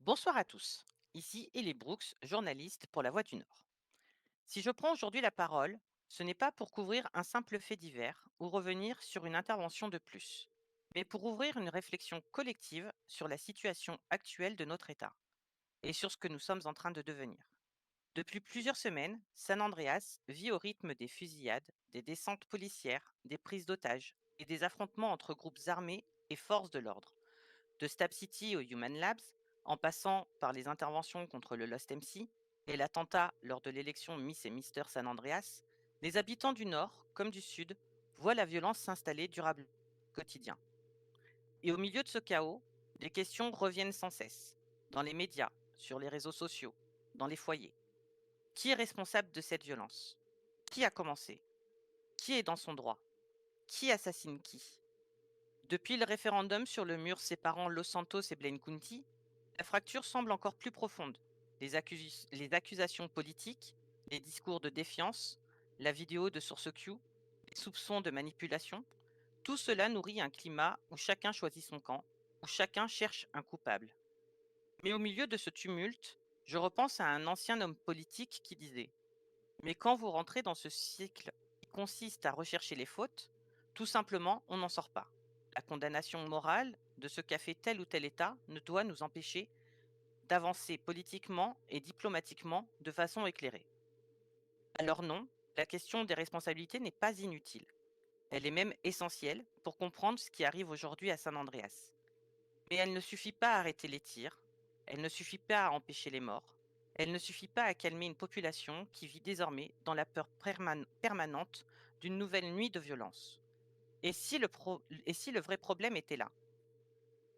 Bonsoir à tous. Ici Ellie Brooks, journaliste pour La Voix du Nord. Si je prends aujourd'hui la parole, ce n'est pas pour couvrir un simple fait divers ou revenir sur une intervention de plus, mais pour ouvrir une réflexion collective sur la situation actuelle de notre État et sur ce que nous sommes en train de devenir. Depuis plusieurs semaines, San Andreas vit au rythme des fusillades, des descentes policières, des prises d'otages et des affrontements entre groupes armés et forces de l'ordre. De Stab City aux Human Labs, en passant par les interventions contre le Lost MC et l'attentat lors de l'élection Miss et Mister San Andreas, les habitants du Nord comme du Sud voient la violence s'installer durablement au quotidien. Et au milieu de ce chaos, des questions reviennent sans cesse, dans les médias, sur les réseaux sociaux, dans les foyers. Qui est responsable de cette violence? Qui a commencé? Qui est dans son droit? Qui assassine qui? Depuis le référendum sur le mur séparant Los Santos et Blaine County, la fracture semble encore plus profonde. Les accusations politiques, les discours de défiance, la vidéo de source Q, les soupçons de manipulation, tout cela nourrit un climat où chacun choisit son camp, où chacun cherche un coupable. Mais au milieu de ce tumulte, je repense à un ancien homme politique qui disait: mais quand vous rentrez dans ce cycle qui consiste à rechercher les fautes, tout simplement, on n'en sort pas. La condamnation morale de ce qu'a fait tel ou tel État ne doit nous empêcher d'avancer politiquement et diplomatiquement de façon éclairée. Alors non, la question des responsabilités n'est pas inutile. Elle est même essentielle pour comprendre ce qui arrive aujourd'hui à San Andreas. Mais elle ne suffit pas à arrêter les tirs, elle ne suffit pas à empêcher les morts, elle ne suffit pas à calmer une population qui vit désormais dans la peur permanente d'une nouvelle nuit de violence. Et si le vrai problème était là?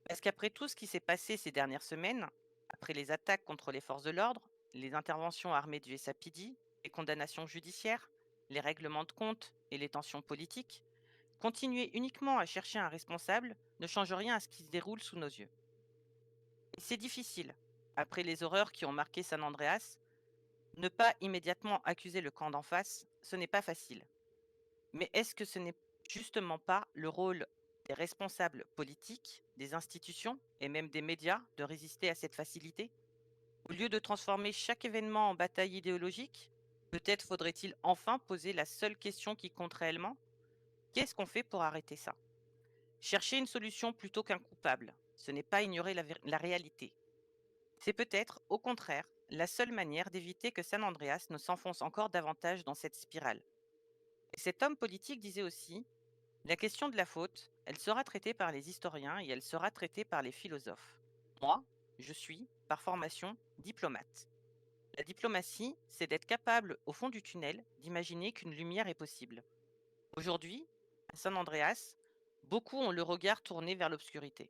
Parce qu'après tout ce qui s'est passé ces dernières semaines, après les attaques contre les forces de l'ordre, les interventions armées du SAPD, les condamnations judiciaires, les règlements de compte et les tensions politiques, continuer uniquement à chercher un responsable ne change rien à ce qui se déroule sous nos yeux. Et c'est difficile, après les horreurs qui ont marqué San Andreas, ne pas immédiatement accuser le camp d'en face, ce n'est pas facile. Mais est-ce que ce n'est justement pas le rôle des responsables politiques, des institutions et même des médias de résister à cette facilité? Au lieu de transformer chaque événement en bataille idéologique, peut-être faudrait-il enfin poser la seule question qui compte réellement: qu'est-ce qu'on fait pour arrêter ça? Chercher une solution plutôt qu'un coupable, ce n'est pas ignorer la réalité. C'est peut-être, au contraire, la seule manière d'éviter que San Andreas ne s'enfonce encore davantage dans cette spirale. Et cet homme politique disait aussi: la question de la faute, elle sera traitée par les historiens et elle sera traitée par les philosophes. Moi, je suis, par formation, diplomate. La diplomatie, c'est d'être capable, au fond du tunnel, d'imaginer qu'une lumière est possible. Aujourd'hui, à San Andreas, beaucoup ont le regard tourné vers l'obscurité.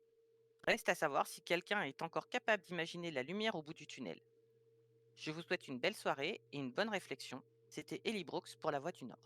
Reste à savoir si quelqu'un est encore capable d'imaginer la lumière au bout du tunnel. Je vous souhaite une belle soirée et une bonne réflexion. C'était Ellie Brooks pour La Voix du Nord.